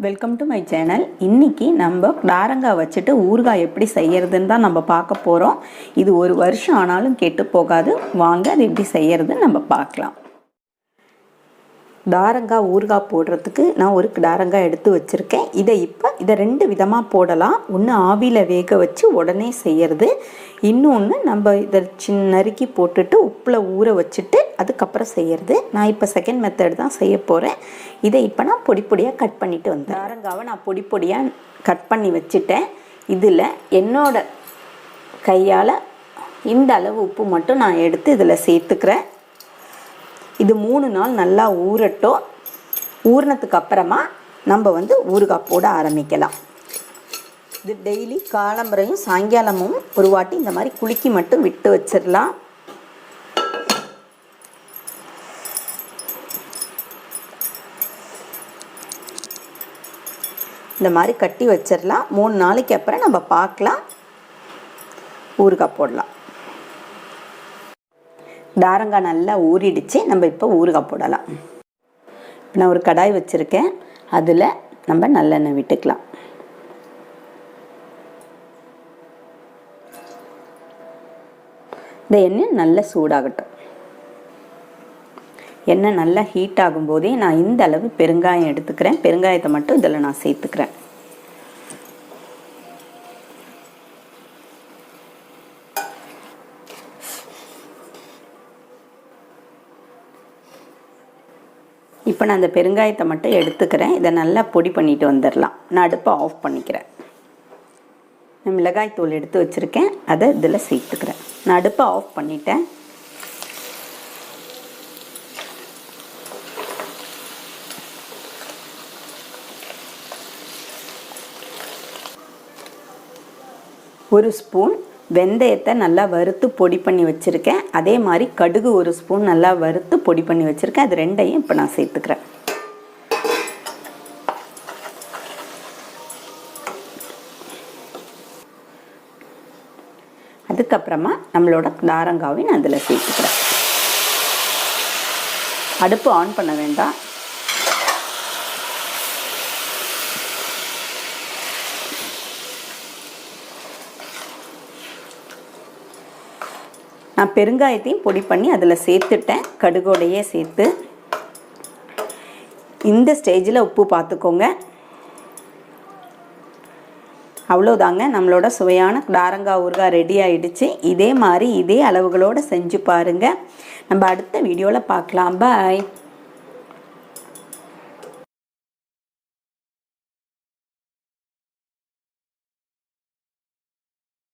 Welcome to my channel. இன்றைக்கி நம்ம நாரங்காய் வச்சுட்டு ஊறுகாய் எப்படி செய்கிறதுன்னு தான் நம்ம பார்க்க போகிறோம். இது ஒரு வருஷம் ஆனாலும் கெட்டு போகாது. வாங்க அது எப்படி செய்கிறதுன்னு நம்ம பார்க்கலாம். நாரங்காய் ஊறுகாய் போடுறதுக்கு நான் ஒரு நாரங்காய் எடுத்து வச்சுருக்கேன். இதை ரெண்டு விதமாக போடலாம். ஒன்று ஆவியில் வேக வச்சு உடனே செய்கிறது, இன்னொன்று நம்ம இதை நறுக்கி போட்டுட்டு உப்பில் ஊற வச்சுட்டு அதுக்கப்புறம் செய்கிறது. நான் இப்போ செகண்ட் மெத்தட் தான் செய்ய போகிறேன். இதை இப்போ நான் பொடி பொடியாக கட் பண்ணிவிட்டு வந்தேன். நாரங்காவை நான் பொடி பொடியாக கட் பண்ணி வச்சுட்டேன். இதில் என்னோட கையால் இந்த அளவு உப்பு மட்டும் நான் எடுத்து இதில் சேர்த்துக்கிறேன். இது 3 நாள் நல்லா ஊறட்டும். ஊறினதுக்கு அப்புறமா நம்ம ஊறுகாய் போட ஆரம்பிக்கலாம். இது டெய்லி காலம்பரையும் சாயங்காலமும் ஒரு வாட்டி இந்த மாதிரி குலுக்கி மட்டும் விட்டு வச்சிடலாம். இந்த மாதிரி கட்டி வச்சிடலாம். 3 நாளைக்கு அப்புறம் நம்ம பார்க்கலாம், ஊறுகாய் போடலாம். நாரங்காய் நல்லா ஊறிடுச்சு. நம்ம இப்போ ஊறுகாய் போடலாம். இப்போ நான் ஒரு கடாய் வச்சுருக்கேன். அதில் நம்ம நல்லெண்ணெய் விட்டுக்கலாம். இந்த எண்ணெய் நல்லா சூடாகட்டும். எண்ணெய் நல்லா ஹீட் ஆகும்போதே நான் இந்த அளவு பெருங்காயம் எடுத்துக்கிறேன். பெருங்காயத்தை மட்டும் இதில் நான் சேர்த்துக்கிறேன். இப்போ நான் அந்த பெருங்காயத்தை மட்டும் எடுத்துக்கிறேன். இதை நல்லா பொடி பண்ணிட்டு வந்துடலாம். நான் அடுப்பை ஆஃப் பண்ணிக்கிறேன். நான் மிளகாய் தூள் எடுத்து வச்சுருக்கேன், அதை இதில் சேர்த்துக்கிறேன். நான் அடுப்பை ஆஃப் பண்ணிட்டேன். ஒரு ஸ்பூன் வெந்தயத்தை நல்லா வறுத்து பொடி பண்ணி வச்சுருக்கேன். அதே மாதிரி கடுகு ஒரு ஸ்பூன் நல்லா வறுத்து பொடி பண்ணி வச்சுருக்கேன். அது ரெண்டையும் இப்போ நான் சேர்த்துக்கிறேன். அதுக்கப்புறமா நம்மளோட நாரங்காவை நான் அதில் சேர்த்துக்கிறேன். அடுப்பு ஆன் பண்ண வேண்டாம். நான் பெருங்காயத்தையும் பொடி பண்ணி அதில் சேர்த்துட்டேன், கடுகோடையே சேர்த்து. இந்த ஸ்டேஜில் உப்பு பார்த்துக்கோங்க. அவ்வளோதாங்க, நம்மளோட சுவையான நாரங்காய் ஊறுகாய் ரெடி ஆகிடுச்சு. இதே மாதிரி இதே அளவுகளோடு செஞ்சு பாருங்கள். நம்ம அடுத்த வீடியோவில் பார்க்கலாம். பாய்.